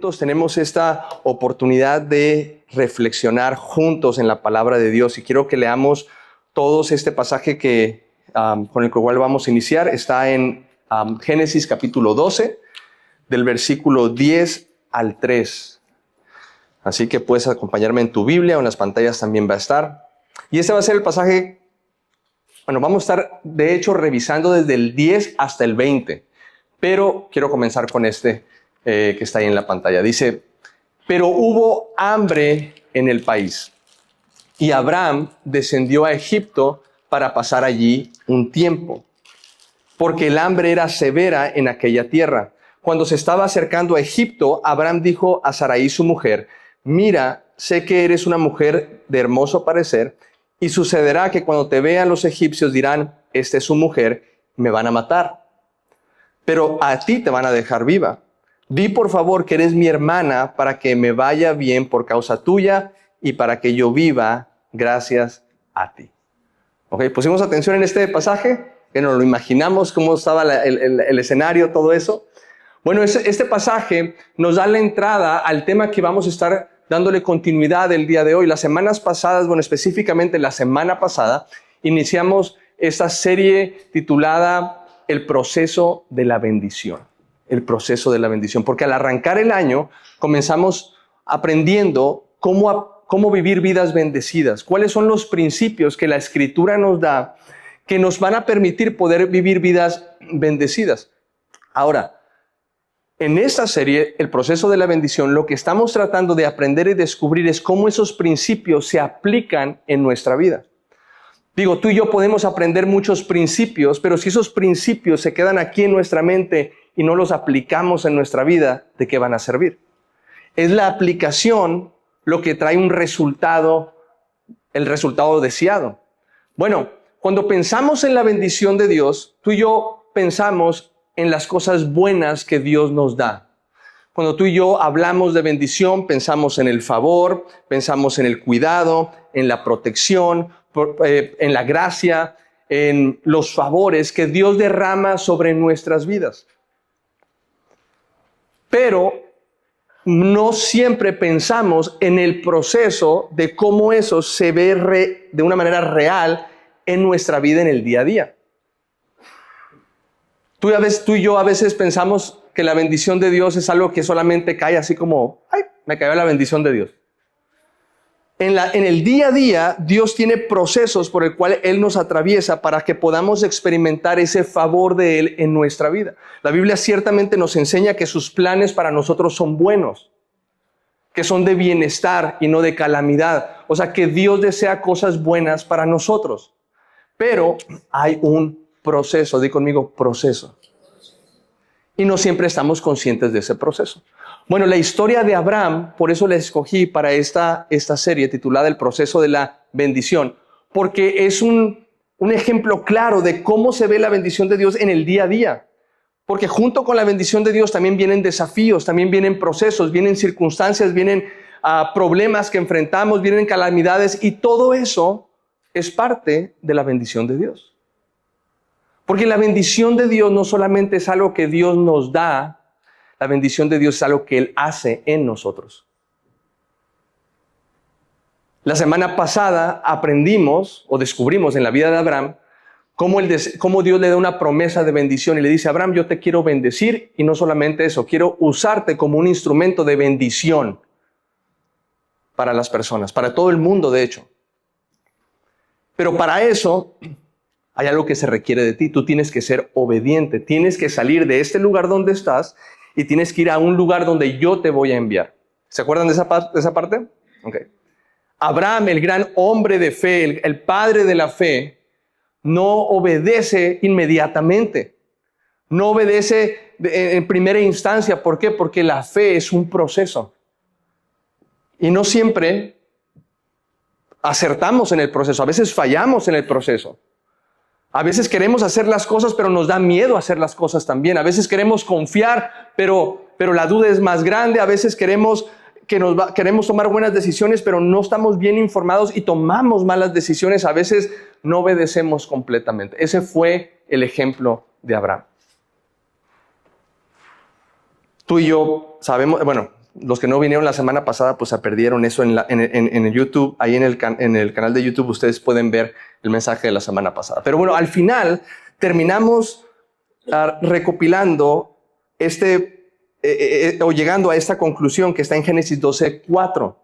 juntos tenemos esta oportunidad de reflexionar juntos en la palabra de Dios. Y quiero que leamos todos este pasaje con el cual vamos a iniciar. Está en Génesis capítulo 12, del versículo 10 al 3. Así que puedes acompañarme en tu Biblia o en las pantallas también va a estar. Y este va a ser el pasaje, vamos a estar de hecho revisando desde el 10 hasta el 20. Pero quiero comenzar con este que está ahí en la pantalla. Dice, pero hubo hambre en el país y Abraham descendió a Egipto para pasar allí un tiempo, porque el hambre era severa en aquella tierra. Cuando se estaba acercando a Egipto, Abraham dijo a Sarai su mujer, mira, sé que eres una mujer de hermoso parecer y sucederá que cuando te vean los egipcios dirán, esta es su mujer, me van a matar. Pero a ti te van a dejar viva. Di por favor que eres mi hermana para que me vaya bien por causa tuya y para que yo viva gracias a ti. Ok, pusimos atención en este pasaje, que nos lo imaginamos cómo estaba el escenario, todo eso. Bueno, este pasaje nos da la entrada al tema que vamos a estar dándole continuidad el día de hoy. Las semanas pasadas, específicamente la semana pasada, iniciamos esta serie titulada El proceso de la bendición. El proceso de la bendición. Porque al arrancar el año, comenzamos aprendiendo cómo vivir vidas bendecidas. Cuáles son los principios que la Escritura nos da que nos van a permitir poder vivir vidas bendecidas. Ahora, en esta serie, el proceso de la bendición, lo que estamos tratando de aprender y descubrir es cómo esos principios se aplican en nuestra vida. Digo, tú y yo podemos aprender muchos principios, pero si esos principios se quedan aquí en nuestra mente y no los aplicamos en nuestra vida, ¿de qué van a servir? Es la aplicación lo que trae un resultado, el resultado deseado. Bueno, cuando pensamos en la bendición de Dios, tú y yo pensamos en las cosas buenas que Dios nos da. Cuando tú y yo hablamos de bendición, pensamos en el favor, pensamos en el cuidado, en la protección, en la gracia, en los favores que Dios derrama sobre nuestras vidas. Pero no siempre pensamos en el proceso de cómo eso se ve de una manera real en nuestra vida en el día a día. Tú y yo a veces pensamos que la bendición de Dios es algo que solamente cae así como, ¡ay! Me cayó la bendición de Dios. En el día a día, Dios tiene procesos por el cual Él nos atraviesa para que podamos experimentar ese favor de Él en nuestra vida. La Biblia ciertamente nos enseña que sus planes para nosotros son buenos, que son de bienestar y no de calamidad. O sea, que Dios desea cosas buenas para nosotros. Pero hay un proceso, di conmigo, proceso. Y no siempre estamos conscientes de ese proceso. Bueno, la historia de Abraham, por eso la escogí para esta serie titulada El proceso de la bendición, porque es un ejemplo claro de cómo se ve la bendición de Dios en el día a día. Porque junto con la bendición de Dios también vienen desafíos, también vienen procesos, vienen circunstancias, vienen problemas que enfrentamos, vienen calamidades y todo eso es parte de la bendición de Dios. Porque la bendición de Dios no solamente es algo que Dios nos da, la bendición de Dios es algo que Él hace en nosotros. La semana pasada aprendimos o descubrimos en la vida de Abraham cómo Dios le da una promesa de bendición y le dice, Abraham, yo te quiero bendecir y no solamente eso, quiero usarte como un instrumento de bendición para las personas, para todo el mundo de hecho. Pero para eso hay algo que se requiere de ti. Tú tienes que ser obediente. Tienes que salir de este lugar donde estás y tienes que ir a un lugar donde yo te voy a enviar. ¿Se acuerdan de esa parte? Okay. Abraham, el gran hombre de fe, el padre de la fe, no obedece inmediatamente. No obedece en primera instancia. ¿Por qué? Porque la fe es un proceso. Y no siempre acertamos en el proceso. A veces fallamos en el proceso. A veces queremos hacer las cosas, pero nos da miedo hacer las cosas también. A veces queremos confiar, pero la duda es más grande. A veces queremos tomar buenas decisiones, pero no estamos bien informados y tomamos malas decisiones. A veces no obedecemos completamente. Ese fue el ejemplo de Abraham. Tú y yo sabemos, los que no vinieron la semana pasada, pues se perdieron eso en el YouTube. Ahí en el canal de YouTube ustedes pueden ver el mensaje de la semana pasada. Pero bueno, al final terminamos recopilando o llegando a esta conclusión que está en Génesis 12:4,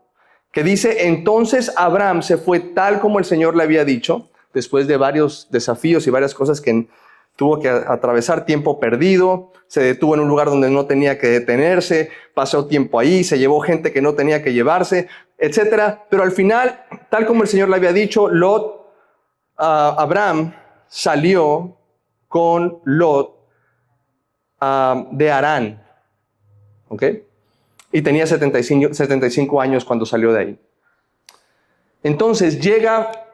que dice: entonces Abraham se fue tal como el Señor le había dicho, después de varios desafíos y varias cosas que tuvo que atravesar, tiempo perdido, se detuvo en un lugar donde no tenía que detenerse, pasó tiempo ahí, se llevó gente que no tenía que llevarse, etc. Pero al final, tal como el Señor le había dicho, Abraham salió con Lot de Harán, ¿ok? Y tenía 75 años cuando salió de ahí. Entonces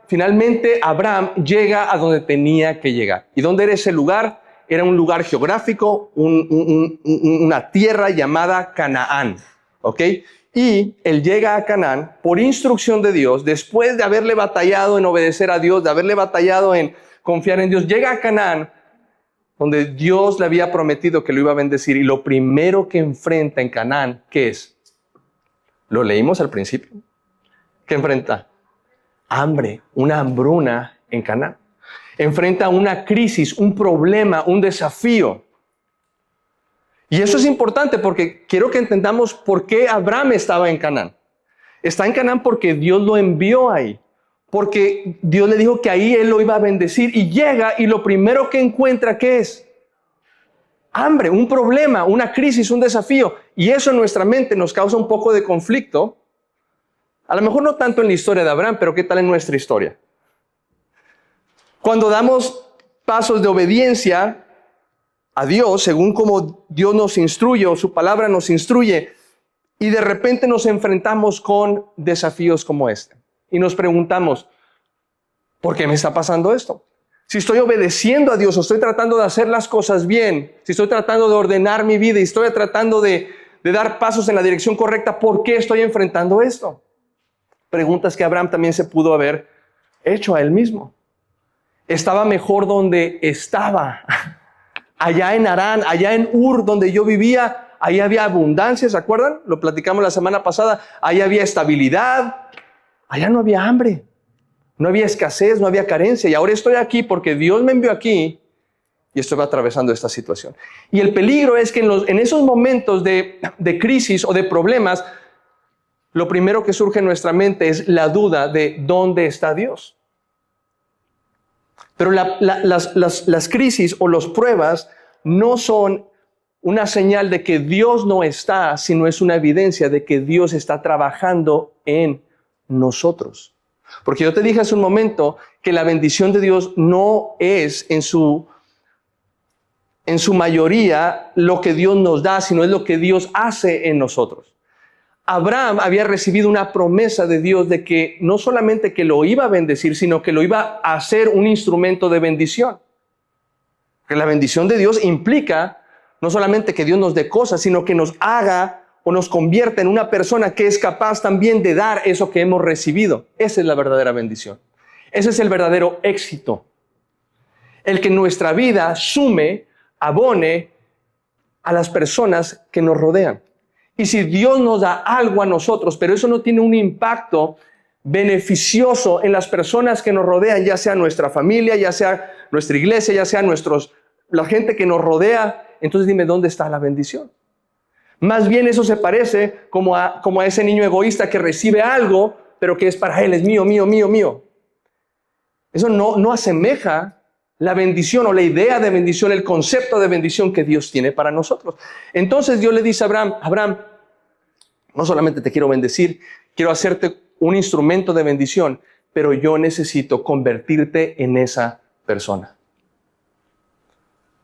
finalmente Abraham llega a donde tenía que llegar. ¿Y dónde era ese lugar? Era un lugar geográfico, una tierra llamada Canaán, ¿ok? Y él llega a Canaán por instrucción de Dios, después de haberle batallado en obedecer a Dios, de haberle batallado en confiar en Dios. Llega a Canaán, donde Dios le había prometido que lo iba a bendecir, y lo primero que enfrenta en Canaán, ¿qué es? Lo leímos al principio. ¿Qué enfrenta? Hambre, una hambruna en Canaán. Enfrenta una crisis, un problema, un desafío. Y eso es importante porque quiero que entendamos por qué Abraham estaba en Canaán. Está en Canaán porque Dios lo envió ahí. Porque Dios le dijo que ahí él lo iba a bendecir, y llega y lo primero que encuentra, ¿qué es? Hambre, un problema, una crisis, un desafío. Y eso en nuestra mente nos causa un poco de conflicto. A lo mejor no tanto en la historia de Abraham, pero ¿qué tal en nuestra historia? Cuando damos pasos de obediencia a Dios, según como Dios nos instruye o su palabra nos instruye, y de repente nos enfrentamos con desafíos como este. Y nos preguntamos, ¿por qué me está pasando esto? Si estoy obedeciendo a Dios o estoy tratando de hacer las cosas bien, si estoy tratando de ordenar mi vida y estoy tratando de dar pasos en la dirección correcta, ¿por qué estoy enfrentando esto? Preguntas que Abraham también se pudo haber hecho a él mismo. Estaba mejor donde estaba, allá en Harán, allá en Ur, donde yo vivía. Ahí había abundancia, ¿se acuerdan? Lo platicamos la semana pasada. Ahí había estabilidad. Allá no había hambre, no había escasez, no había carencia. Y ahora estoy aquí porque Dios me envió aquí y estoy atravesando esta situación. Y el peligro es que en esos momentos de crisis o de problemas, lo primero que surge en nuestra mente es la duda de ¿dónde está Dios? Pero las crisis o las pruebas no son una señal de que Dios no está, sino es una evidencia de que Dios está trabajando en nosotros. Porque yo te dije hace un momento que la bendición de Dios no es en su mayoría lo que Dios nos da, sino es lo que Dios hace en nosotros. Abraham había recibido una promesa de Dios de que no solamente que lo iba a bendecir, sino que lo iba a hacer un instrumento de bendición. Que la bendición de Dios implica no solamente que Dios nos dé cosas, sino que nos haga o nos convierta en una persona que es capaz también de dar eso que hemos recibido. Esa es la verdadera bendición. Ese es el verdadero éxito. El que nuestra vida sume, abone a las personas que nos rodean. Y si Dios nos da algo a nosotros, pero eso no tiene un impacto beneficioso en las personas que nos rodean, ya sea nuestra familia, ya sea nuestra iglesia, ya sea la gente que nos rodea, entonces dime, ¿dónde está la bendición? Más bien eso se parece como a ese niño egoísta que recibe algo, pero que es para él, es mío, mío, mío, mío. Eso no asemeja la bendición o la idea de bendición, el concepto de bendición que Dios tiene para nosotros. Entonces Dios le dice a Abraham, no solamente te quiero bendecir, quiero hacerte un instrumento de bendición, pero yo necesito convertirte en esa persona.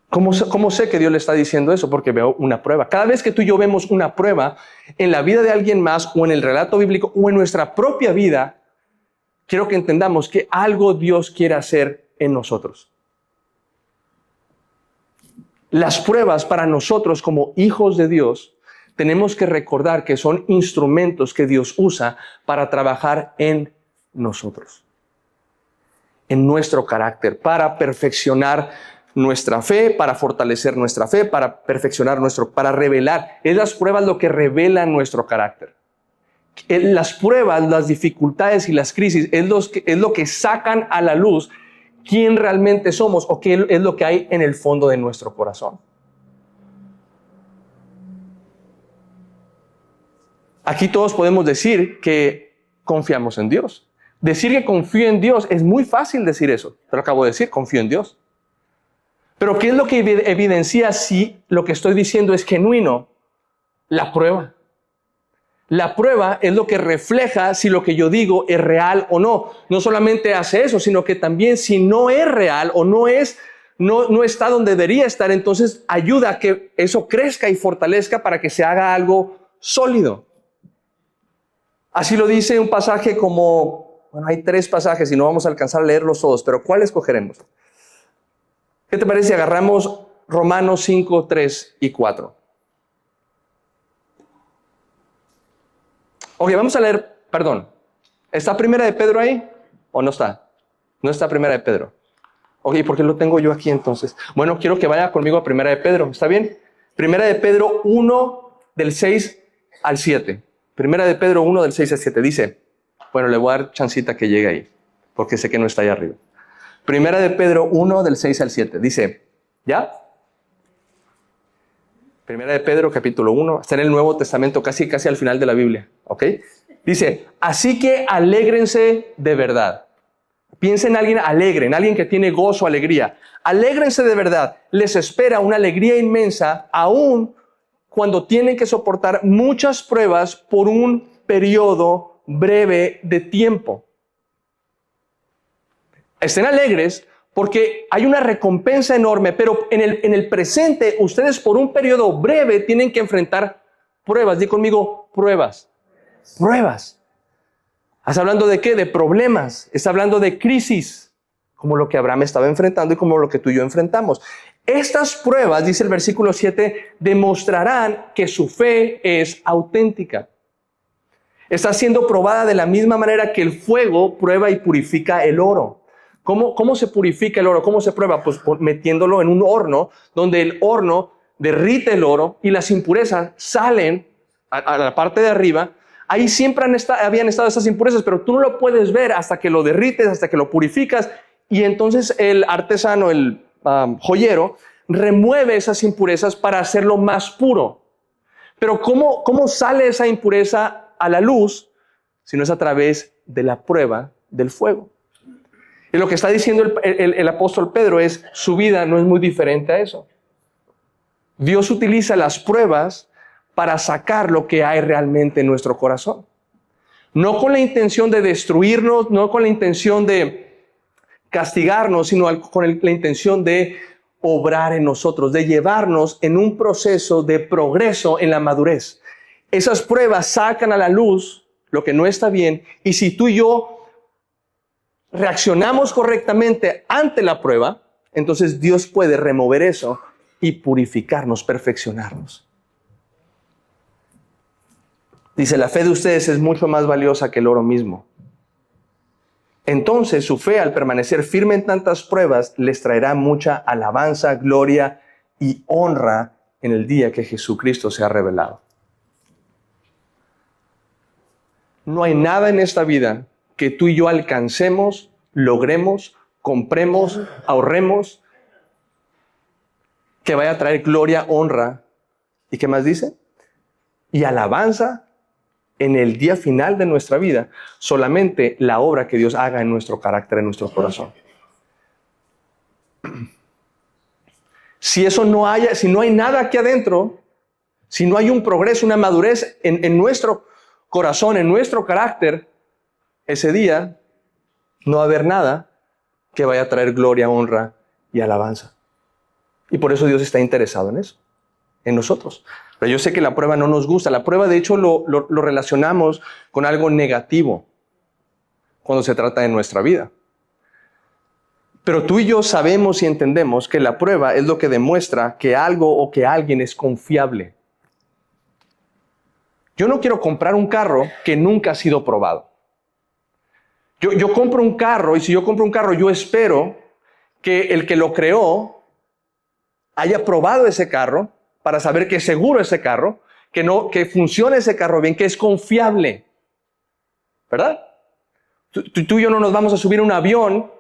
¿Cómo sé que Dios le está diciendo eso? Porque veo una prueba. Cada vez que tú y yo vemos una prueba en la vida de alguien más o en el relato bíblico o en nuestra propia vida, quiero que entendamos que algo Dios quiere hacer en nosotros. Las pruebas para nosotros como hijos de Dios, tenemos que recordar que son instrumentos que Dios usa para trabajar en nosotros, en nuestro carácter, para perfeccionar nuestra fe, para fortalecer nuestra fe, para perfeccionar para revelar. Es las pruebas lo que revelan nuestro carácter. Las pruebas, las dificultades y las crisis es lo que sacan a la luz quién realmente somos o qué es lo que hay en el fondo de nuestro corazón. Aquí todos podemos decir que confiamos en Dios. Decir que confío en Dios es muy fácil decir eso. Te lo acabo de decir, confío en Dios. Pero ¿qué es lo que evidencia si lo que estoy diciendo es genuino? La prueba. La prueba es lo que refleja si lo que yo digo es real o no. No solamente hace eso, sino que también si no es real o no está donde debería estar, entonces ayuda a que eso crezca y fortalezca para que se haga algo sólido. Así lo dice un pasaje hay 3 pasajes y no vamos a alcanzar a leerlos todos, pero ¿cuál escogeremos? ¿Qué te parece si agarramos Romanos 5, 3 y 4? Ok, vamos a leer, ¿está Primera de Pedro ahí o no está? No está Primera de Pedro. Ok, ¿por qué lo tengo yo aquí entonces? Bueno, quiero que vaya conmigo a Primera de Pedro, ¿está bien? Primera de Pedro 1, del 6 al 7. Primera de Pedro 1, del 6 al 7. Dice, le voy a dar chancita que llegue ahí, porque sé que no está ahí arriba. Primera de Pedro 1, del 6 al 7. Dice, ¿ya? Primera de Pedro, capítulo 1. Está en el Nuevo Testamento, casi al final de la Biblia. ¿Ok? Dice, así que alégrense de verdad. Piensen en alguien alegre, en alguien que tiene gozo, alegría. Alégrense de verdad. Les espera una alegría inmensa, aún cuando tienen que soportar muchas pruebas por un periodo breve de tiempo. Estén alegres porque hay una recompensa enorme, pero en el presente ustedes por un periodo breve tienen que enfrentar pruebas. Di conmigo, pruebas. Pruebas. ¿Estás hablando de qué? De problemas. Está hablando de crisis, como lo que Abraham estaba enfrentando y como lo que tú y yo enfrentamos. Estas pruebas, dice el versículo 7, demostrarán que su fe es auténtica. Está siendo probada de la misma manera que el fuego prueba y purifica el oro. ¿Cómo se purifica el oro? ¿Cómo se prueba? Pues metiéndolo en un horno, donde el horno derrite el oro y las impurezas salen a la parte de arriba. Ahí siempre habían estado esas impurezas, pero tú no lo puedes ver hasta que lo derrites, hasta que lo purificas. Y entonces el artesano, el joyero, remueve esas impurezas para hacerlo más puro. Pero ¿cómo sale esa impureza a la luz? Si no es a través de la prueba del fuego. Y lo que está diciendo el apóstol Pedro es, su vida no es muy diferente a eso. Dios utiliza las pruebas para sacar lo que hay realmente en nuestro corazón. No con la intención de destruirnos, no con la intención de castigarnos, sino con la intención de obrar en nosotros, de llevarnos en un proceso de progreso en la madurez. Esas pruebas sacan a la luz lo que no está bien, y si tú y yo reaccionamos correctamente ante la prueba, entonces Dios puede remover eso y purificarnos, perfeccionarnos. Dice, la fe de ustedes es mucho más valiosa que el oro mismo. Entonces su fe, al permanecer firme en tantas pruebas, les traerá mucha alabanza, gloria y honra en el día que Jesucristo sea revelado. No hay nada en esta vida que tú y yo alcancemos, logremos, compremos, ahorremos, que vaya a traer gloria, honra, ¿y qué más dice? Y alabanza en el día final de nuestra vida, solamente la obra que Dios haga en nuestro carácter, en nuestro corazón. Si no hay nada aquí adentro, si no hay un progreso, una madurez en nuestro corazón, en nuestro carácter, ese día no va a haber nada que vaya a traer gloria, honra y alabanza. Y por eso Dios está interesado en eso, en nosotros. Pero yo sé que la prueba no nos gusta. La prueba, de hecho, lo relacionamos con algo negativo cuando se trata de nuestra vida. Pero tú y yo sabemos y entendemos que la prueba es lo que demuestra que algo o que alguien es confiable. Yo no quiero comprar un carro que nunca ha sido probado. Yo compro un carro, y si yo compro un carro, yo espero que el que lo creó haya probado ese carro para saber que es seguro ese carro, que funciona ese carro bien, que es confiable. ¿Verdad? Tú y yo no nos vamos a subir a un avión,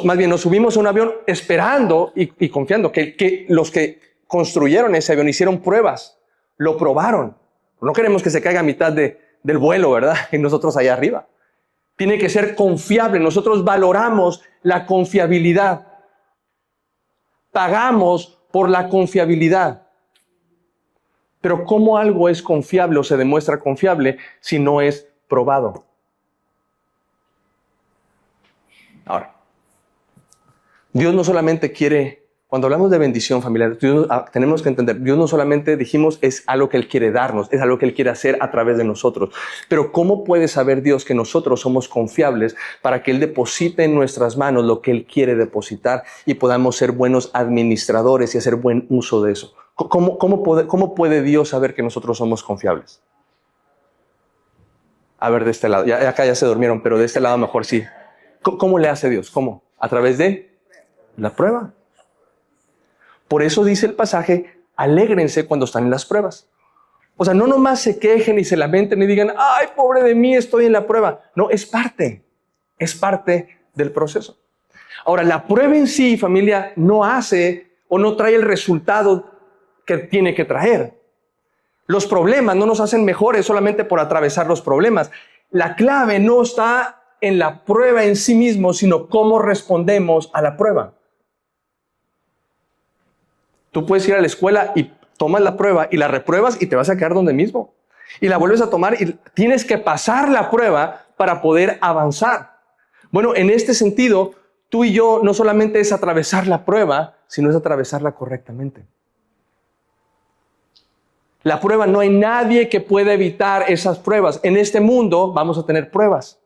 más bien nos subimos a un avión esperando y confiando que los que construyeron ese avión hicieron pruebas, lo probaron. No queremos que se caiga a mitad del vuelo, ¿verdad? Y nosotros allá arriba. Tiene que ser confiable. Nosotros valoramos la confiabilidad. Pagamos por la confiabilidad. Pero ¿cómo algo es confiable o se demuestra confiable si no es probado? Ahora, Dios no solamente quiere, cuando hablamos de bendición familiar, tenemos que entender, Dios no solamente dijimos es algo que Él quiere darnos, es algo que Él quiere hacer a través de nosotros. Pero ¿cómo puede saber Dios que nosotros somos confiables para que Él deposite en nuestras manos lo que Él quiere depositar y podamos ser buenos administradores y hacer buen uso de eso? ¿Cómo puede Dios saber que nosotros somos confiables? A ver, de este lado, acá ya se durmieron, pero de este lado mejor sí. ¿Cómo le hace Dios? ¿Cómo? A través de la prueba. Por eso dice el pasaje, alégrense cuando están en las pruebas. O sea, no nomás se quejen y se lamenten y digan, ay, pobre de mí, estoy en la prueba. No, es parte del proceso. Ahora, la prueba en sí, familia, no hace o no trae el resultado que tiene que traer. Los problemas no nos hacen mejores solamente por atravesar los problemas. La clave no está en la prueba en sí mismo, sino cómo respondemos a la prueba. Tú puedes ir a la escuela y tomas la prueba y la repruebas y te vas a quedar donde mismo. Y la vuelves a tomar y tienes que pasar la prueba para poder avanzar. Bueno, en este sentido, tú y yo no solamente es atravesar la prueba, sino es atravesarla correctamente. La prueba, no hay nadie que pueda evitar esas pruebas. En este mundo vamos a tener pruebas.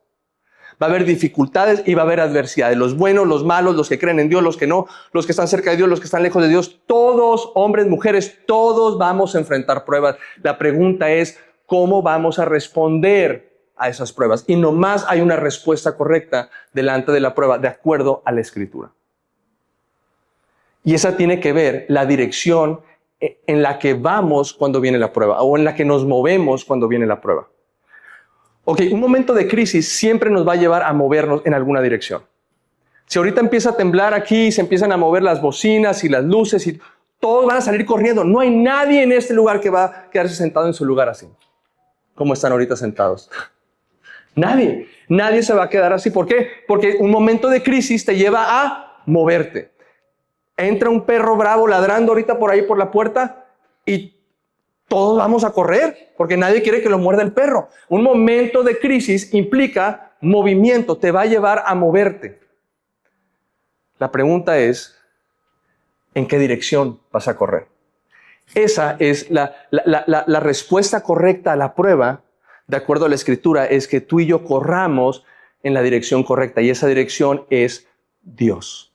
Va a haber dificultades y va a haber adversidades. Los buenos, los malos, los que creen en Dios, los que no, los que están cerca de Dios, los que están lejos de Dios. Todos, hombres, mujeres, todos vamos a enfrentar pruebas. La pregunta es, ¿cómo vamos a responder a esas pruebas? Y nomás hay una respuesta correcta delante de la prueba, de acuerdo a la Escritura. Y esa tiene que ver la dirección en la que vamos cuando viene la prueba, o en la que nos movemos cuando viene la prueba. Ok, un momento de crisis siempre nos va a llevar a movernos en alguna dirección. Si ahorita empieza a temblar aquí, se empiezan a mover las bocinas y las luces y todos van a salir corriendo. No hay nadie en este lugar que va a quedarse sentado en su lugar así, como están ahorita sentados. Nadie se va a quedar así. ¿Por qué? Porque un momento de crisis te lleva a moverte. Entra un perro bravo ladrando ahorita por ahí por la puerta y todos vamos a correr porque nadie quiere que lo muerda el perro. Un momento de crisis implica movimiento, te va a llevar a moverte. La pregunta es, ¿en qué dirección vas a correr? Esa es la respuesta correcta a la prueba, de acuerdo a la Escritura, es que tú y yo corramos en la dirección correcta y esa dirección es Dios.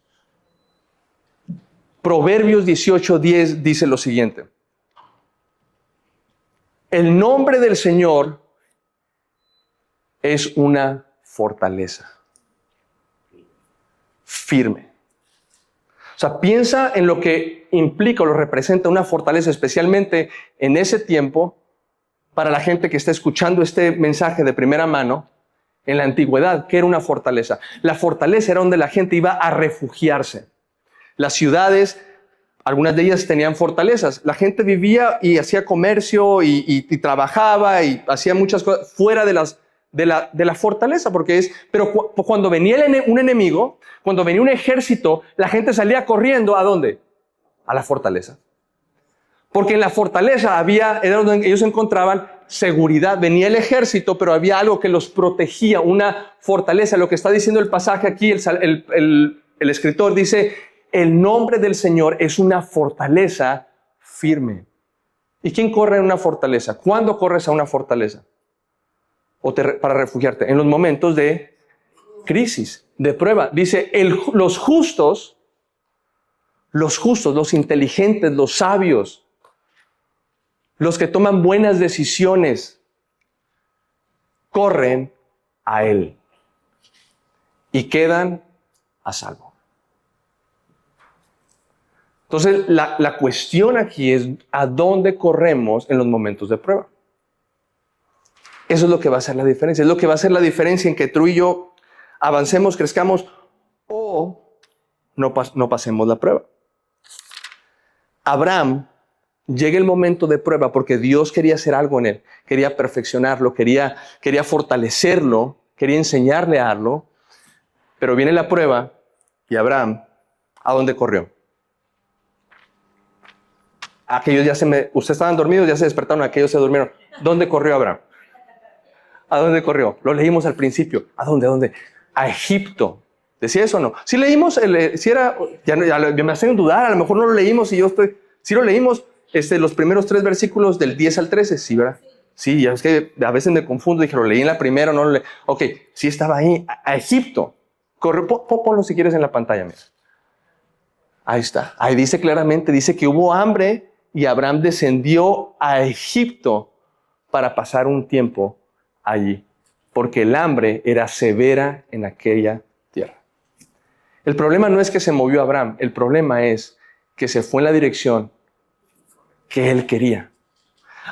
Proverbios 18:10 dice lo siguiente. El nombre del Señor es una fortaleza firme. O sea, piensa en lo que implica o lo representa una fortaleza, especialmente en ese tiempo, para la gente que está escuchando este mensaje de primera mano, en la antigüedad, ¿qué era una fortaleza? La fortaleza era donde la gente iba a refugiarse. Las ciudades, algunas de ellas tenían fortalezas. La gente vivía y hacía comercio y trabajaba y hacía muchas cosas fuera de la fortaleza, pero cuando venía un enemigo, cuando venía un ejército, la gente salía corriendo ¿a dónde? A la fortaleza. Porque en la fortaleza era donde ellos encontraban seguridad. Venía el ejército, pero había algo que los protegía, una fortaleza. Lo que está diciendo el pasaje aquí, el escritor dice, el nombre del Señor es una fortaleza firme. ¿Y quién corre en una fortaleza? ¿Cuándo corres a una fortaleza? Para refugiarte. En los momentos de crisis, de prueba. Dice, los justos, los inteligentes, los sabios, los que toman buenas decisiones, corren a Él y quedan a salvo. Entonces, la cuestión aquí es a dónde corremos en los momentos de prueba. Eso es lo que va a hacer la diferencia. Es lo que va a hacer la diferencia en que tú y yo avancemos, crezcamos o no pasemos la prueba. Abraham llega el momento de prueba porque Dios quería hacer algo en él. Quería perfeccionarlo, quería fortalecerlo, quería enseñarle a algo. Pero viene la prueba y Abraham, ¿a dónde corrió? Ustedes estaban dormidos, ya se despertaron, aquellos se durmieron. ¿Dónde corrió Abraham? ¿A dónde corrió? Lo leímos al principio. ¿A dónde? A Egipto. ¿Decía eso o no? Si leímos, ya me hacen dudar, a lo mejor no lo leímos y yo estoy... Si lo leímos, los primeros 3 versículos del 10 al 13, sí, ¿verdad? Sí, ya es que a veces me confundo, dije, lo leí en la primera, no lo leí. Ok, sí estaba ahí, a Egipto. Corre, ponlo si quieres en la pantalla, mira. Ahí está. Ahí dice claramente, dice que hubo hambre y Abraham descendió a Egipto para pasar un tiempo allí, porque el hambre era severa en aquella tierra. El problema no es que se movió Abraham, el problema es que se fue en la dirección que él quería.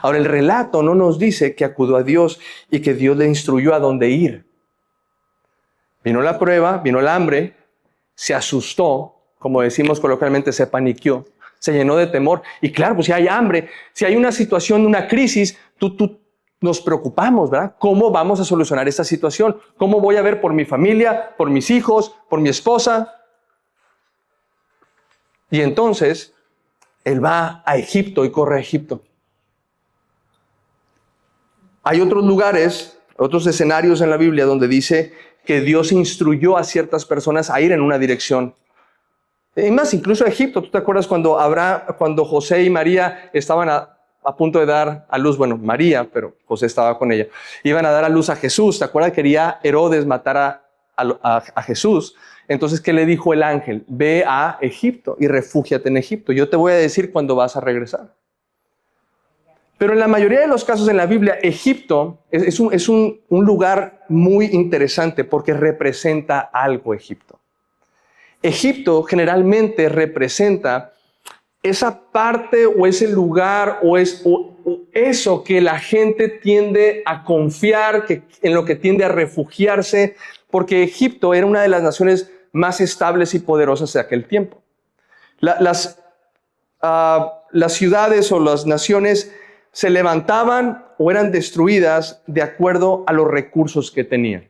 Ahora, el relato no nos dice que acudió a Dios y que Dios le instruyó a dónde ir. Vino la prueba, vino el hambre, se asustó, como decimos coloquialmente, se paniqueó, se llenó de temor. Y claro, pues si hay hambre, si hay una situación, una crisis, nos preocupamos, ¿verdad? ¿Cómo vamos a solucionar esta situación? ¿Cómo voy a ver por mi familia, por mis hijos, por mi esposa? Y entonces, él va a Egipto y corre a Egipto. Hay otros lugares, otros escenarios en la Biblia donde dice que Dios instruyó a ciertas personas a ir en una dirección. Y más, incluso a Egipto. ¿Tú te acuerdas cuando José y María estaban a punto de dar a luz? Bueno, María, pero José estaba con ella. Iban a dar a luz a Jesús. ¿Te acuerdas? Quería Herodes matar a Jesús. Entonces, ¿qué le dijo el ángel? Ve a Egipto y refúgiate en Egipto. Yo te voy a decir cuándo vas a regresar. Pero en la mayoría de los casos en la Biblia, Egipto es un lugar muy interesante porque representa algo Egipto. Egipto generalmente representa esa parte o ese lugar o eso que la gente tiende a confiar, en lo que tiende a refugiarse, porque Egipto era una de las naciones más estables y poderosas de aquel tiempo. Las ciudades o las naciones se levantaban o eran destruidas de acuerdo a los recursos que tenían.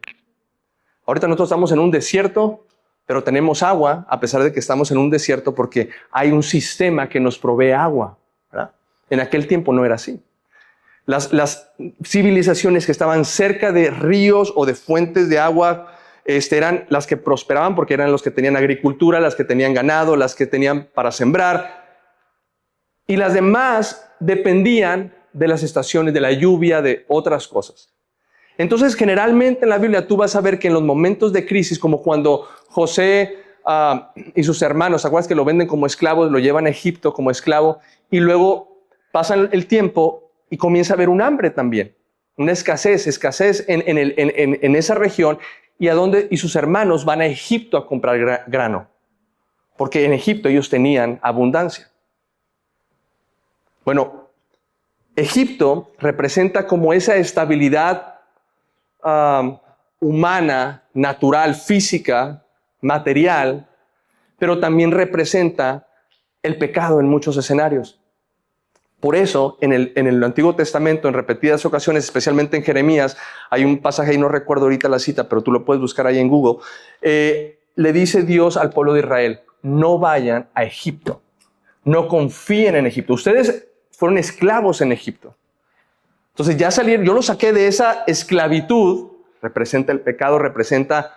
Ahorita nosotros estamos en un desierto, pero tenemos agua, a pesar de que estamos en un desierto, porque hay un sistema que nos provee agua, ¿verdad? En aquel tiempo no era así. Las civilizaciones que estaban cerca de ríos o de fuentes de agua eran las que prosperaban porque eran los que tenían agricultura, las que tenían ganado, las que tenían para sembrar. Y las demás dependían de las estaciones, de la lluvia, de otras cosas. Entonces, generalmente en la Biblia tú vas a ver que en los momentos de crisis, como cuando José y sus hermanos, ¿te acuerdas que lo venden como esclavos, lo llevan a Egipto como esclavo y luego pasan el tiempo y comienza a haber un hambre también, una escasez en esa región y sus hermanos van a Egipto a comprar grano, porque en Egipto ellos tenían abundancia. Bueno, Egipto representa como esa estabilidad humana, natural, física, material, pero también representa el pecado en muchos escenarios. Por eso, en el Antiguo Testamento, en repetidas ocasiones, especialmente en Jeremías, hay un pasaje, y no recuerdo ahorita la cita, pero tú lo puedes buscar ahí en Google, le dice Dios al pueblo de Israel, no vayan a Egipto, no confíen en Egipto. Ustedes fueron esclavos en Egipto. Entonces ya salieron, yo los saqué de esa esclavitud, representa el pecado, representa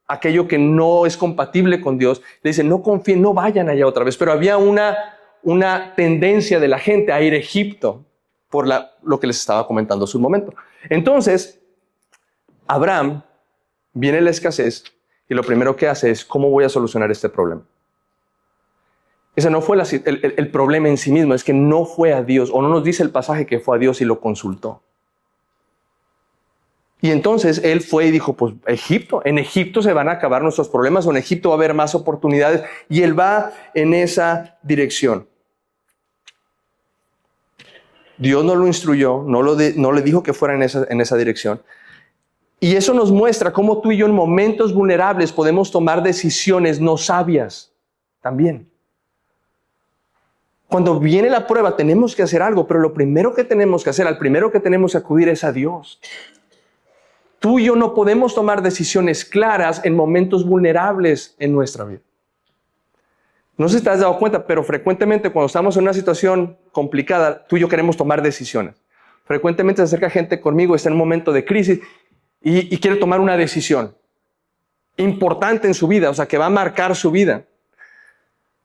aquello que no es compatible con Dios. Le dicen, no confíen, no vayan allá otra vez. Pero había una tendencia de la gente a ir a Egipto por lo que les estaba comentando hace un momento. Entonces, Abraham, viene la escasez y lo primero que hace es, ¿cómo voy a solucionar este problema? Ese no fue el problema en sí mismo, es que no fue a Dios, o no nos dice el pasaje que fue a Dios y lo consultó. Y entonces él fue y dijo, pues Egipto, en Egipto se van a acabar nuestros problemas, o en Egipto va a haber más oportunidades, y él va en esa dirección. Dios no lo instruyó, no le dijo que fuera en esa dirección. Y eso nos muestra cómo tú y yo en momentos vulnerables podemos tomar decisiones no sabias también. Cuando viene la prueba tenemos que hacer algo, pero lo primero que tenemos que hacer, al primero que tenemos que acudir es a Dios. Tú y yo no podemos tomar decisiones claras en momentos vulnerables en nuestra vida. No sé si te has dado cuenta, pero frecuentemente cuando estamos en una situación complicada, tú y yo queremos tomar decisiones. Frecuentemente se acerca gente conmigo, está en un momento de crisis y quiere tomar una decisión importante en su vida, o sea, que va a marcar su vida.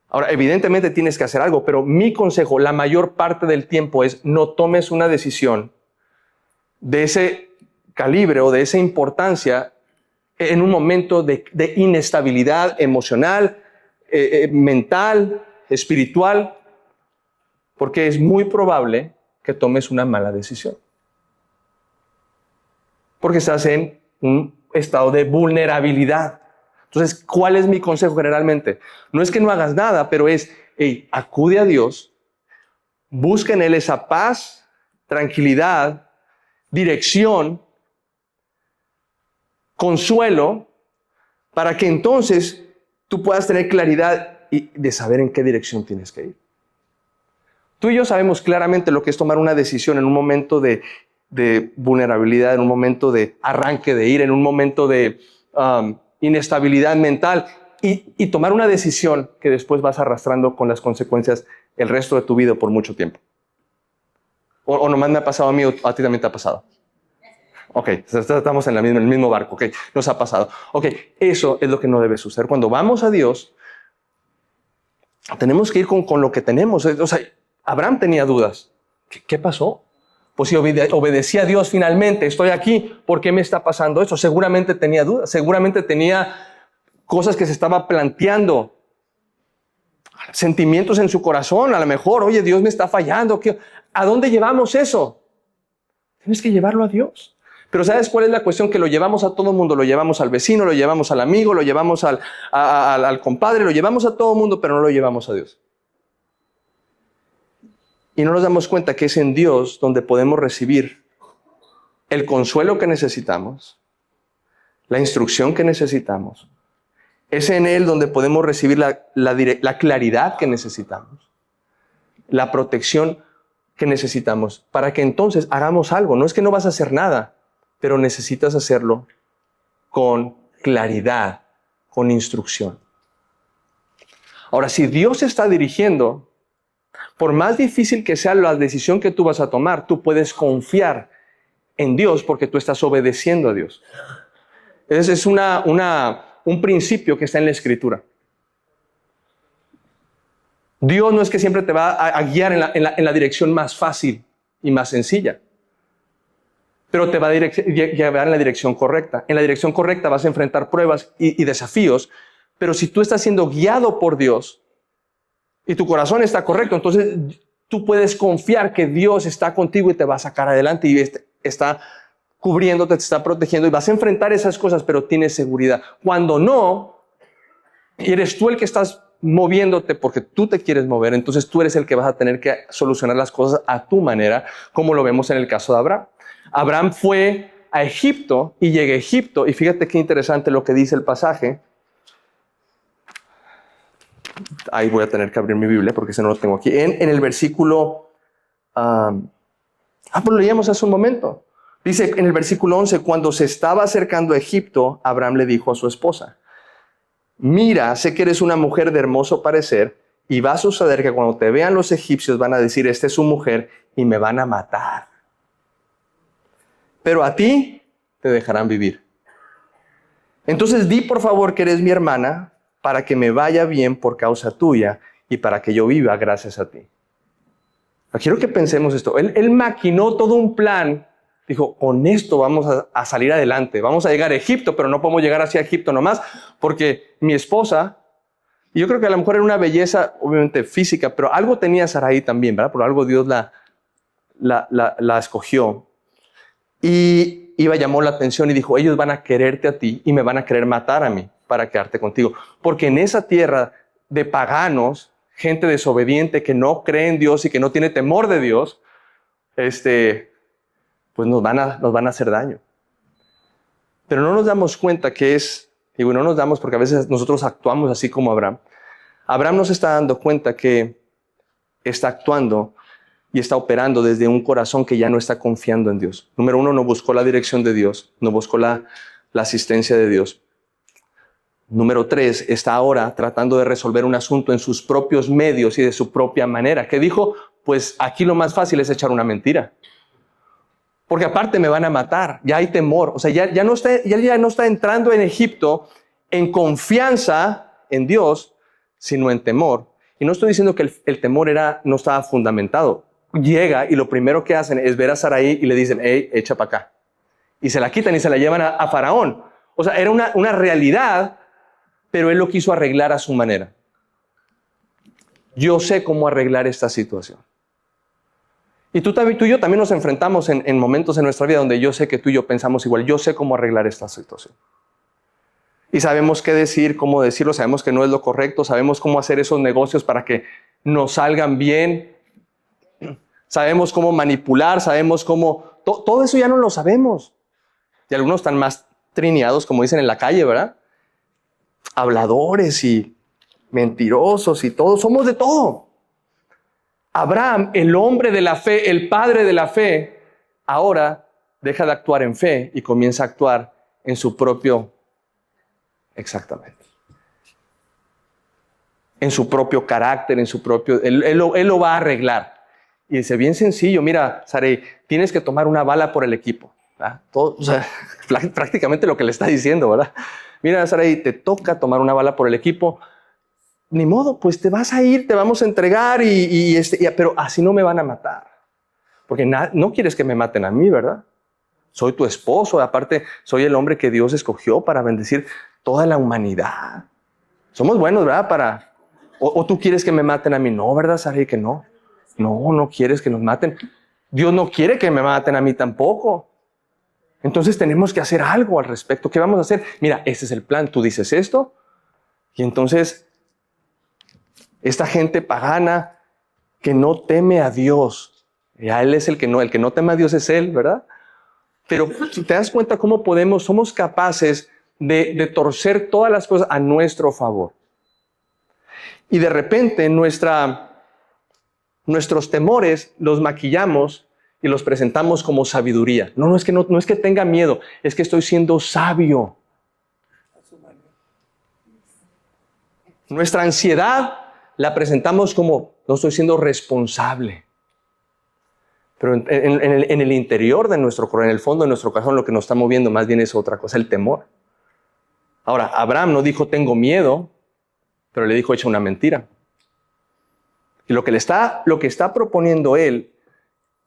Ahora, evidentemente tienes que hacer algo, pero mi consejo, la mayor parte del tiempo es no tomes una decisión de ese calibre o de esa importancia en un momento de inestabilidad emocional, mental, espiritual, porque es muy probable que tomes una mala decisión. Porque estás en un estado de vulnerabilidad. Entonces, ¿cuál es mi consejo generalmente? No es que no hagas nada, pero es, acude a Dios, busca en Él esa paz, tranquilidad, dirección, consuelo, para que entonces tú puedas tener claridad de saber en qué dirección tienes que ir. Tú y yo sabemos claramente lo que es tomar una decisión en un momento de vulnerabilidad, en un momento de arranque de ira, en un momento de inestabilidad mental y tomar una decisión que después vas arrastrando con las consecuencias el resto de tu vida por mucho tiempo. O nomás me ha pasado a mí o a ti también te ha pasado. Ok, estamos en el mismo barco, ok, nos ha pasado. Ok, eso es lo que no debe suceder. Cuando vamos a Dios, tenemos que ir con lo que tenemos. O sea, Abraham tenía dudas. ¿Qué pasó? Pues si obedecí a Dios finalmente, estoy aquí, ¿por qué me está pasando esto? Seguramente tenía dudas, seguramente tenía cosas que se estaba planteando, sentimientos en su corazón, a lo mejor, oye, Dios me está fallando. ¿A dónde llevamos eso? Tienes que llevarlo a Dios. Pero ¿sabes cuál es la cuestión? Que lo llevamos a todo mundo, lo llevamos al vecino, lo llevamos al amigo, lo llevamos al compadre, lo llevamos a todo mundo, pero no lo llevamos a Dios. Y no nos damos cuenta que es en Dios donde podemos recibir el consuelo que necesitamos, la instrucción que necesitamos. Es en Él donde podemos recibir la claridad que necesitamos, la protección que necesitamos, para que entonces hagamos algo. No es que no vas a hacer nada, pero necesitas hacerlo con claridad, con instrucción. Ahora, si Dios está dirigiendo, por más difícil que sea la decisión que tú vas a tomar, tú puedes confiar en Dios porque tú estás obedeciendo a Dios. Ese es un principio que está en la Escritura. Dios no es que siempre te va a guiar en la dirección más fácil y más sencilla, pero te va a llevar en la dirección correcta. En la dirección correcta vas a enfrentar pruebas y desafíos, pero si tú estás siendo guiado por Dios y tu corazón está correcto, entonces tú puedes confiar que Dios está contigo y te va a sacar adelante y está cubriéndote, te está protegiendo y vas a enfrentar esas cosas, pero tienes seguridad. Cuando no, eres tú el que estás moviéndote porque tú te quieres mover, entonces tú eres el que vas a tener que solucionar las cosas a tu manera, como lo vemos en el caso de Abraham. Abraham fue a Egipto y llega a Egipto, y fíjate qué interesante lo que dice el pasaje. Ahí voy a tener que abrir mi Biblia porque ese no lo tengo aquí. En el versículo... pues lo leíamos hace un momento. Dice en el versículo 11, cuando se estaba acercando a Egipto, Abraham le dijo a su esposa, mira, sé que eres una mujer de hermoso parecer y va a suceder que cuando te vean los egipcios van a decir, esta es su mujer y me van a matar. Pero a ti te dejarán vivir. Entonces di por favor que eres mi hermana para que me vaya bien por causa tuya y para que yo viva gracias a ti. Quiero que pensemos esto. Él maquinó todo un plan. Dijo, con esto vamos a salir adelante. Vamos a llegar a Egipto, pero no podemos llegar hacia Egipto nomás porque mi esposa, y yo creo que a lo mejor era una belleza obviamente física, pero algo tenía Sarai también, ¿verdad? Por algo Dios la escogió. Y llamó la atención y dijo, ellos van a quererte a ti y me van a querer matar a mí para quedarte contigo. Porque en esa tierra de paganos, gente desobediente que no cree en Dios y que no tiene temor de Dios, pues nos van a hacer daño. Pero no nos damos cuenta que no nos damos porque a veces nosotros actuamos así como Abraham. Abraham no se está dando cuenta que está actuando y está operando desde un corazón que ya no está confiando en Dios. Número uno, no buscó la dirección de Dios, no buscó la asistencia de Dios. Número tres, está ahora tratando de resolver un asunto en sus propios medios y de su propia manera. ¿Qué dijo? Pues aquí lo más fácil es echar una mentira. Porque aparte me van a matar, ya hay temor. O sea, ya no está entrando en Egipto en confianza en Dios, sino en temor. Y no estoy diciendo que el temor no estaba fundamentado. Llega y lo primero que hacen es ver a Sarai y le dicen, hey, echa para acá. Y se la quitan y se la llevan a Faraón. O sea, era una realidad, pero él lo quiso arreglar a su manera. Yo sé cómo arreglar esta situación. Y tú y yo también nos enfrentamos en momentos en nuestra vida donde yo sé que tú y yo pensamos igual. Yo sé cómo arreglar esta situación. Y sabemos qué decir, cómo decirlo, sabemos que no es lo correcto, sabemos cómo hacer esos negocios para que nos salgan bien. Sabemos cómo manipular, sabemos cómo... Todo eso ya no lo sabemos. Y algunos están más trineados, como dicen en la calle, ¿verdad? Habladores y mentirosos y todo. Somos de todo. Abraham, el hombre de la fe, el padre de la fe, ahora deja de actuar en fe y comienza a actuar en su propio... Exactamente. En su propio carácter, en su propio... Él lo va a arreglar. Y dice, bien sencillo, mira, Sarai, tienes que tomar una bala por el equipo. Todo, o sea, prácticamente lo que le está diciendo, ¿verdad? Mira, Sarai, te toca tomar una bala por el equipo. Ni modo, pues te vas a ir, te vamos a entregar, pero así no me van a matar. Porque no quieres que me maten a mí, ¿verdad? Soy tu esposo, aparte soy el hombre que Dios escogió para bendecir toda la humanidad. Somos buenos, ¿verdad? O tú quieres que me maten a mí. No, ¿verdad, Sarai? Que no. No quieres que nos maten. Dios no quiere que me maten a mí tampoco. Entonces tenemos que hacer algo al respecto. ¿Qué vamos a hacer? Mira, ese es el plan. Tú dices esto y entonces esta gente pagana que no teme a Dios, ya él es el que no teme a Dios es él, ¿verdad? Pero si te das cuenta cómo somos capaces de torcer todas las cosas a nuestro favor. Y de repente nuestros temores los maquillamos y los presentamos como sabiduría. No es que tenga miedo, es que estoy siendo sabio. Nuestra ansiedad la presentamos como no estoy siendo responsable. Pero en el interior de nuestro corazón, en el fondo de nuestro corazón, lo que nos está moviendo más bien es otra cosa, el temor. Ahora, Abraham no dijo tengo miedo, pero le dijo echa una mentira. Y lo que está proponiendo él,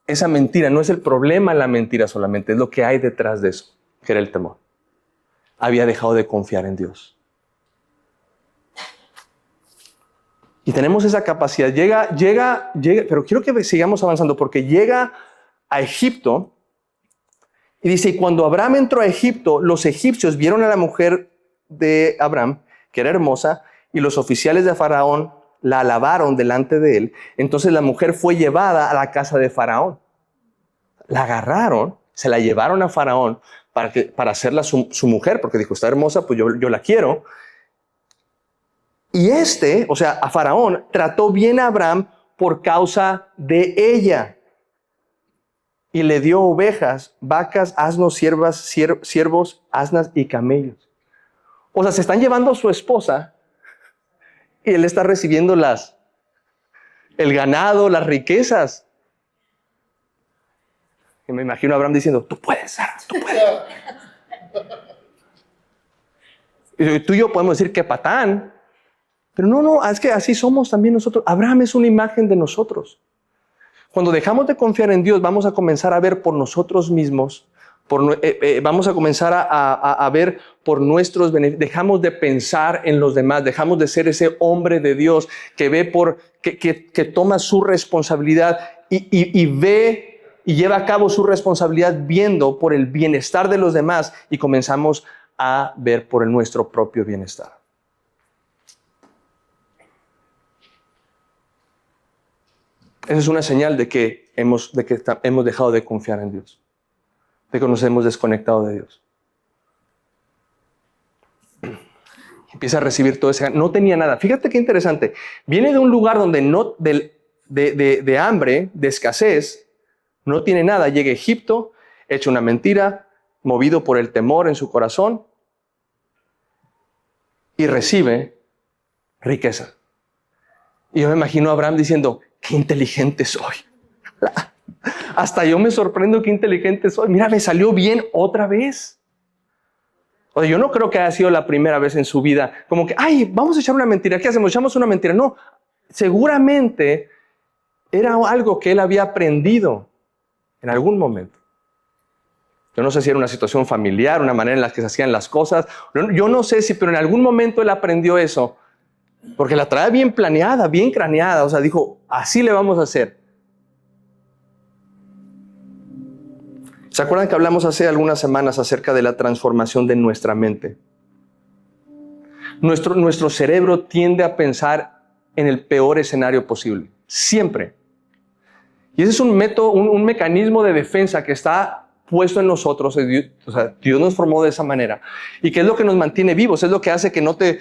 esa mentira, no es el problema la mentira solamente, es lo que hay detrás de eso, que era el temor. Había dejado de confiar en Dios. Y tenemos esa capacidad. Llega, pero quiero que sigamos avanzando porque llega a Egipto y dice, y cuando Abraham entró a Egipto, los egipcios vieron a la mujer de Abraham, que era hermosa, y los oficiales de Faraón la alabaron delante de él. Entonces la mujer fue llevada a la casa de Faraón. La agarraron, se la llevaron a Faraón para hacerla su mujer, porque dijo, está hermosa, pues yo la quiero. Y o sea, a Faraón, trató bien a Abraham por causa de ella. Y le dio ovejas, vacas, asnos, siervos, asnas y camellos. O sea, se están llevando a su esposa y él está recibiendo el ganado, las riquezas. Y me imagino a Abraham diciendo, tú puedes, Sara, tú puedes. Y tú y yo podemos decir que patán. Pero no, es que así somos también nosotros. Abraham es una imagen de nosotros. Cuando dejamos de confiar en Dios, vamos a comenzar a ver por nosotros mismos, vamos a comenzar a ver por nuestros beneficios. Dejamos de pensar en los demás, dejamos de ser ese hombre de Dios que ve que toma su responsabilidad y ve y lleva a cabo su responsabilidad viendo por el bienestar de los demás y comenzamos a ver por nuestro propio bienestar. Esa es una señal de que hemos dejado de confiar en Dios, de que nos hemos desconectado de Dios. Empieza a recibir todo ese... No tenía nada. Fíjate qué interesante. Viene de un lugar donde no, de hambre, de escasez, no tiene nada. Llega a Egipto, echa una mentira, movido por el temor en su corazón, y recibe riqueza. Y yo me imagino a Abraham diciendo, qué inteligente soy. Hasta yo me sorprendo qué inteligente soy. Mira, me salió bien otra vez. O sea, yo no creo que haya sido la primera vez en su vida, como que, ay, vamos a echar una mentira. ¿Qué hacemos? Echamos una mentira. No, seguramente era algo que él había aprendido en algún momento. Yo no sé si era una situación familiar, una manera en la que se hacían las cosas. Yo no sé si, pero en algún momento él aprendió eso. Porque la traía bien planeada, bien craneada. O sea, dijo, así le vamos a hacer. ¿Se acuerdan que hablamos hace algunas semanas acerca de la transformación de nuestra mente? Nuestro cerebro tiende a pensar en el peor escenario posible. Siempre. Y ese es un método, un mecanismo de defensa que está puesto en nosotros. O sea, Dios nos formó de esa manera. Y que es lo que nos mantiene vivos. Es lo que hace que no te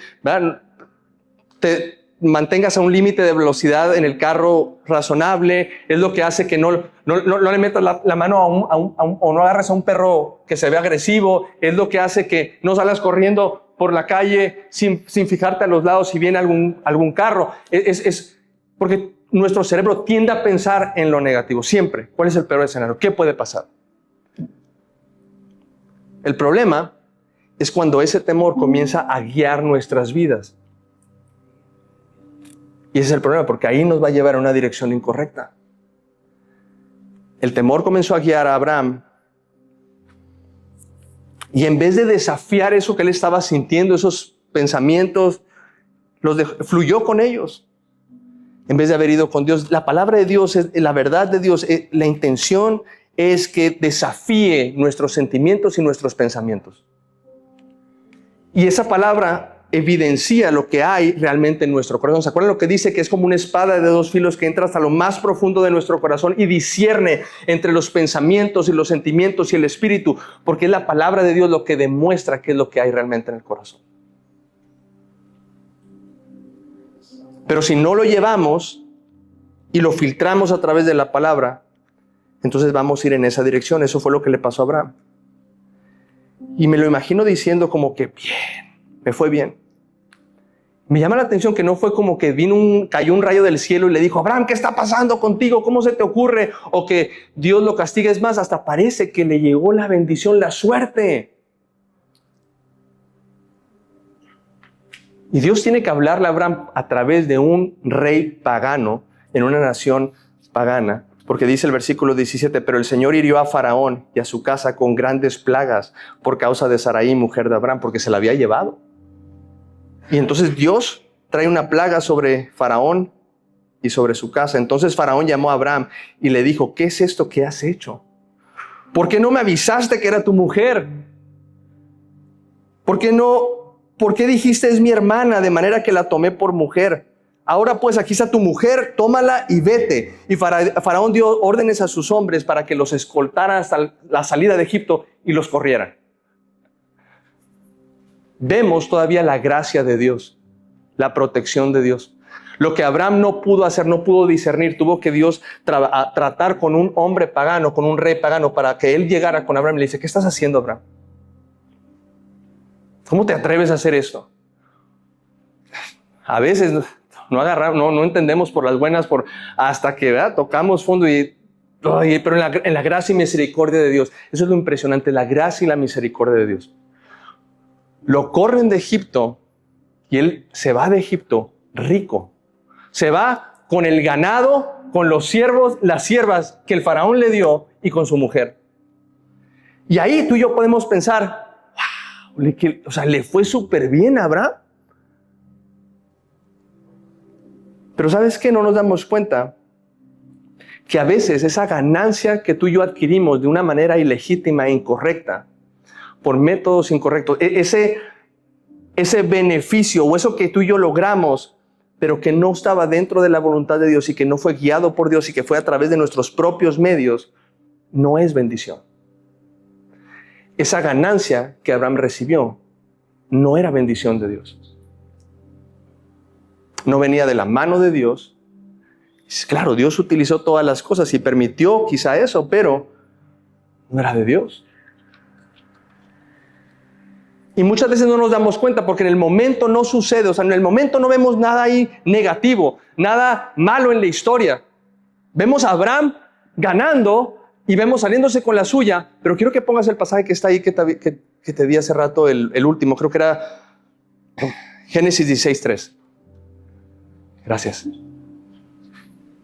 mantengas a un límite de velocidad en el carro razonable. Es lo que hace que no le metas la mano o no agarres a un perro que se ve agresivo. Es lo que hace que no salgas corriendo por la calle sin fijarte a los lados si viene algún carro. Es porque nuestro cerebro tiende a pensar en lo negativo siempre. ¿Cuál es el peor escenario? ¿Qué puede pasar? El problema es cuando ese temor comienza a guiar nuestras vidas. Y ese es el problema, porque ahí nos va a llevar a una dirección incorrecta. El temor comenzó a guiar a Abraham. Y en vez de desafiar eso que él estaba sintiendo, esos pensamientos, fluyó con ellos. En vez de haber ido con Dios. La palabra de Dios, la verdad de Dios, la intención es que desafíe nuestros sentimientos y nuestros pensamientos. Y esa palabra evidencia lo que hay realmente en nuestro corazón. ¿Se acuerdan lo que dice? Que es como una espada de dos filos que entra hasta lo más profundo de nuestro corazón y discierne entre los pensamientos y los sentimientos y el espíritu, porque es la palabra de Dios lo que demuestra qué es lo que hay realmente en el corazón. Pero si no lo llevamos y lo filtramos a través de la palabra, entonces vamos a ir en esa dirección. Eso fue lo que le pasó a Abraham. Y me lo imagino diciendo como que, bien, me fue bien. Me llama la atención que no fue como que cayó un rayo del cielo y le dijo, Abraham, ¿qué está pasando contigo? ¿Cómo se te ocurre? O que Dios lo castiga. Es más, hasta parece que le llegó la bendición, la suerte. Y Dios tiene que hablarle a Abraham a través de un rey pagano en una nación pagana. Porque dice el versículo 17, pero el Señor hirió a Faraón y a su casa con grandes plagas por causa de Sarai, mujer de Abraham, porque se la había llevado. Y entonces Dios trae una plaga sobre Faraón y sobre su casa. Entonces Faraón llamó a Abraham y le dijo, ¿qué es esto que has hecho? ¿Por qué no me avisaste que era tu mujer? ¿Por qué dijiste es mi hermana de manera que la tomé por mujer? Ahora pues aquí está tu mujer, tómala y vete. Y Faraón dio órdenes a sus hombres para que los escoltaran hasta la salida de Egipto y los corrieran. Vemos todavía la gracia de Dios, la protección de Dios. Lo que Abraham no pudo hacer, no pudo discernir, tuvo que Dios tratar con un hombre pagano, con un rey pagano, para que él llegara con Abraham y le dice, ¿qué estás haciendo, Abraham? ¿Cómo te atreves a hacer esto? A veces no entendemos por las buenas, hasta que tocamos fondo pero en la gracia y misericordia de Dios. Eso es lo impresionante, la gracia y la misericordia de Dios. Lo corren de Egipto y él se va de Egipto rico. Se va con el ganado, con los siervos, las siervas que el faraón le dio y con su mujer. Y ahí tú y yo podemos pensar, wow, le fue súper bien a Abraham. Pero ¿sabes qué? No nos damos cuenta que a veces esa ganancia que tú y yo adquirimos de una manera ilegítima e incorrecta, por métodos incorrectos, ese beneficio o eso que tú y yo logramos, pero que no estaba dentro de la voluntad de Dios y que no fue guiado por Dios y que fue a través de nuestros propios medios, no es bendición. Esa ganancia que Abraham recibió no era bendición de Dios. No venía de la mano de Dios. Claro, Dios utilizó todas las cosas y permitió quizá eso, pero no era de Dios. Y muchas veces no nos damos cuenta porque en el momento no sucede, o sea, en el momento no vemos nada ahí negativo, nada malo en la historia. Vemos a Abraham ganando y vemos saliéndose con la suya, pero quiero que pongas el pasaje que está ahí, que te di hace rato, el último, creo que era Génesis 16:3. Gracias.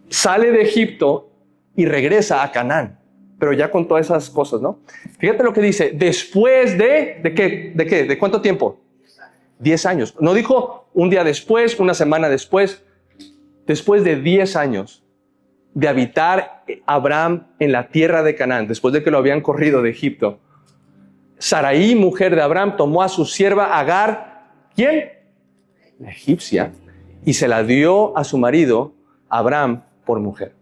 Sale de Egipto y regresa a Canaán, pero ya con todas esas cosas, ¿no? Fíjate lo que dice, después ¿de qué? ¿De cuánto tiempo? 10 años. No dijo un día después, una semana después, después de 10 años de habitar Abraham en la tierra de Canaán, después de que lo habían corrido de Egipto. Sarai, mujer de Abraham, tomó a su sierva Agar, ¿quién? La egipcia, y se la dio a su marido, Abraham, por mujer.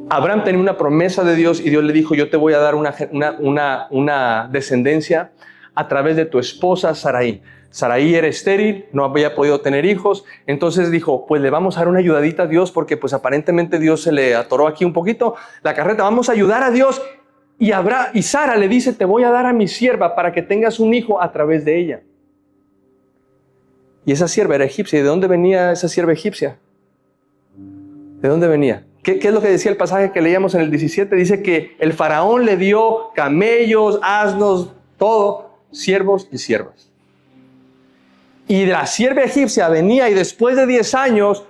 Abraham tenía una promesa de Dios y Dios le dijo, yo te voy a dar una descendencia a través de tu esposa Sarai. Sarai era estéril, no había podido tener hijos, entonces dijo, pues le vamos a dar una ayudadita a Dios porque pues aparentemente Dios se le atoró aquí un poquito la carreta, vamos a ayudar a Dios. Y Sara le dice, te voy a dar a mi sierva para que tengas un hijo a través de ella. Y esa sierva era egipcia. ¿Y de dónde venía esa sierva egipcia? ¿De dónde venía? ¿Qué es lo que decía el pasaje que leíamos en el 17? Dice que el faraón le dio camellos, asnos, todo, siervos y siervas. Y la sierva egipcia venía y después de 10 años,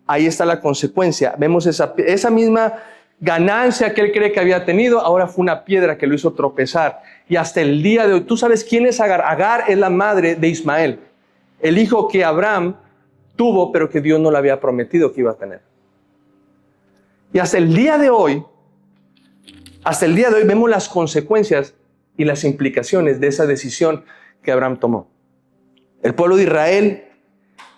ahí está la consecuencia. Vemos esa misma ganancia que él cree que había tenido, ahora fue una piedra que lo hizo tropezar. Y hasta el día de hoy, ¿tú sabes quién es Agar? Agar es la madre de Ismael, el hijo que Abraham tuvo, pero que Dios no le había prometido que iba a tener. Y hasta el día de hoy vemos las consecuencias y las implicaciones de esa decisión que Abraham tomó. El pueblo de Israel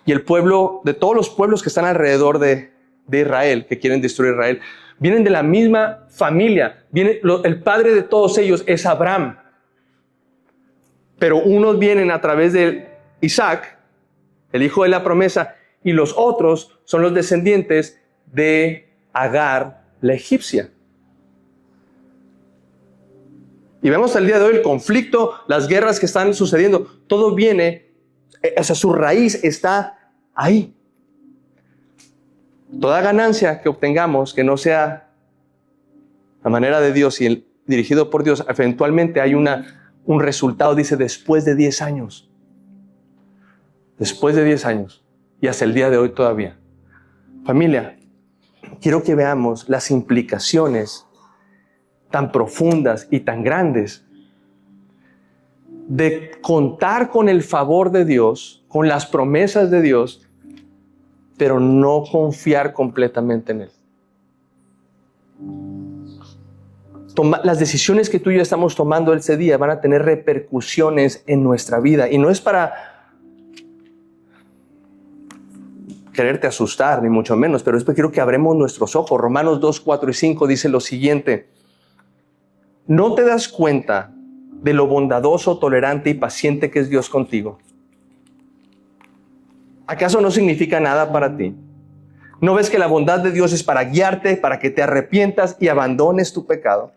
y el pueblo de todos los pueblos que están alrededor de Israel, que quieren destruir Israel, vienen de la misma familia. El padre de todos ellos es Abraham. Pero unos vienen a través de Isaac, el hijo de la promesa, y los otros son los descendientes de Agar, la egipcia. Y vemos al día de hoy el conflicto, las guerras que están sucediendo, todo viene, o sea, su raíz está ahí. Toda ganancia que obtengamos que no sea a manera de Dios y dirigido por Dios, eventualmente hay un resultado, dice, después de 10 años. Después de 10 años. Y hasta el día de hoy todavía. Familia, quiero que veamos las implicaciones tan profundas y tan grandes de contar con el favor de Dios, con las promesas de Dios, pero no confiar completamente en Él. Las decisiones que tú y yo estamos tomando ese día van a tener repercusiones en nuestra vida. Y no es para quererte asustar, ni mucho menos, pero es porque quiero que abremos nuestros ojos. Romanos 2, 4 y 5 dice lo siguiente. ¿No te das cuenta de lo bondadoso, tolerante y paciente que es Dios contigo? ¿Acaso no significa nada para ti? ¿No ves que la bondad de Dios es para guiarte, para que te arrepientas y abandones tu pecado?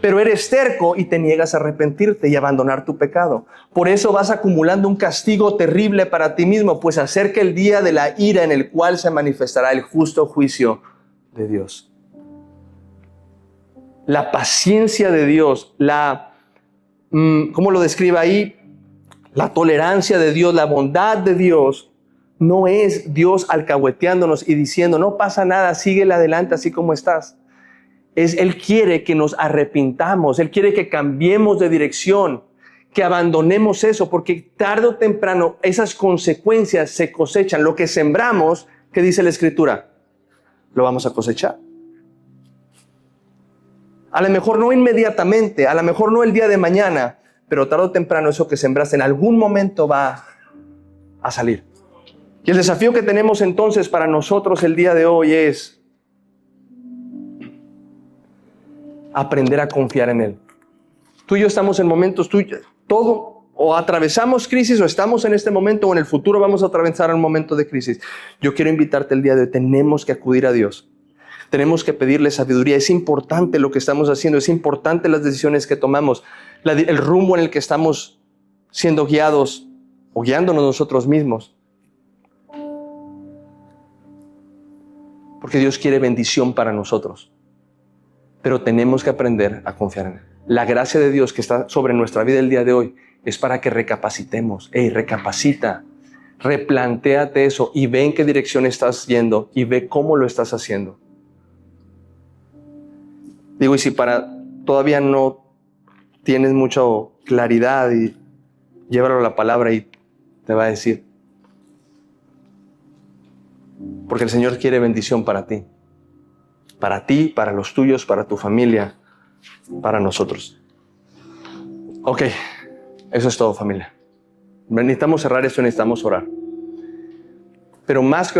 Pero eres terco y te niegas a arrepentirte y abandonar tu pecado. Por eso vas acumulando un castigo terrible para ti mismo, pues acerca el día de la ira en el cual se manifestará el justo juicio de Dios. La paciencia de Dios, ¿cómo lo describe ahí? La tolerancia de Dios, la bondad de Dios, no es Dios alcahueteándonos y diciendo, no pasa nada, síguele adelante así como estás. Él quiere que nos arrepintamos, Él quiere que cambiemos de dirección, que abandonemos eso, porque tarde o temprano esas consecuencias se cosechan. Lo que sembramos, ¿qué dice la Escritura? Lo vamos a cosechar. A lo mejor no inmediatamente, a lo mejor no el día de mañana, pero tarde o temprano eso que sembraste en algún momento va a salir. Y el desafío que tenemos entonces para nosotros el día de hoy es aprender a confiar en Él. Tú y yo estamos en momentos, todo, o atravesamos crisis, o estamos en este momento, o en el futuro vamos a atravesar un momento de crisis. Yo quiero invitarte el día de hoy, tenemos que acudir a Dios. Tenemos que pedirle sabiduría. Es importante lo que estamos haciendo, es importante las decisiones que tomamos, el rumbo en el que estamos siendo guiados o guiándonos nosotros mismos. Porque Dios quiere bendición para nosotros. Pero tenemos que aprender a confiar en Él. La gracia de Dios que está sobre nuestra vida el día de hoy es para que recapacitemos. Recapacita, replantéate eso y ve en qué dirección estás yendo y ve cómo lo estás haciendo. Digo, y si todavía no tienes mucha claridad, y llévalo a la palabra y te va a decir. Porque el Señor quiere bendición para ti, para los tuyos, para tu familia, para nosotros. Ok, eso es todo, familia. Necesitamos cerrar esto, necesitamos orar. Pero más que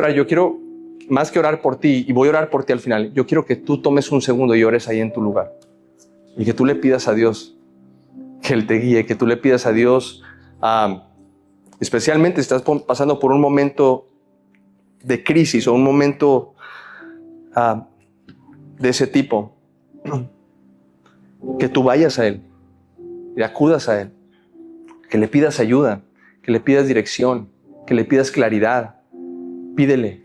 orar por ti, y voy a orar por ti al final, yo quiero que tú tomes un segundo y ores ahí en tu lugar. Y que tú le pidas a Dios que Él te guíe, que tú le pidas a Dios, especialmente si estás pasando por un momento de crisis o un momento de ese tipo, que tú vayas a Él y acudas a Él, que le pidas ayuda, que le pidas dirección, que le pidas claridad. Pídele.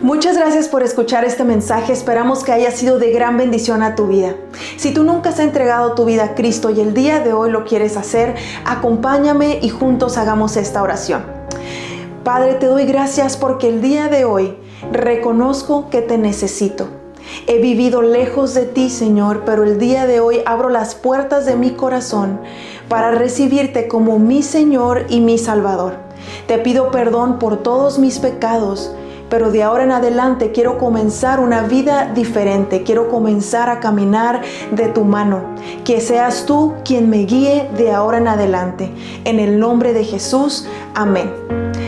Muchas gracias por escuchar este mensaje. Esperamos que haya sido de gran bendición a tu vida. Si tú nunca has entregado tu vida a Cristo y el día de hoy lo quieres hacer, acompáñame y juntos hagamos esta oración. Padre, te doy gracias porque el día de hoy reconozco que te necesito. He vivido lejos de ti, Señor, pero el día de hoy abro las puertas de mi corazón para recibirte como mi Señor y mi Salvador. Te pido perdón por todos mis pecados, pero de ahora en adelante quiero comenzar una vida diferente. Quiero comenzar a caminar de tu mano. Que seas tú quien me guíe de ahora en adelante. En el nombre de Jesús, amén.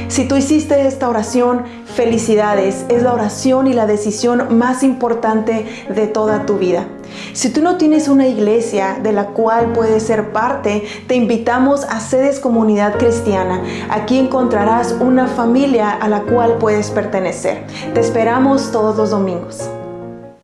Si tú hiciste esta oración, felicidades. Es la oración y la decisión más importante de toda tu vida. Si tú no tienes una iglesia de la cual puedes ser parte, te invitamos a Sedes Comunidad Cristiana. Aquí encontrarás una familia a la cual puedes pertenecer. Te esperamos todos los domingos.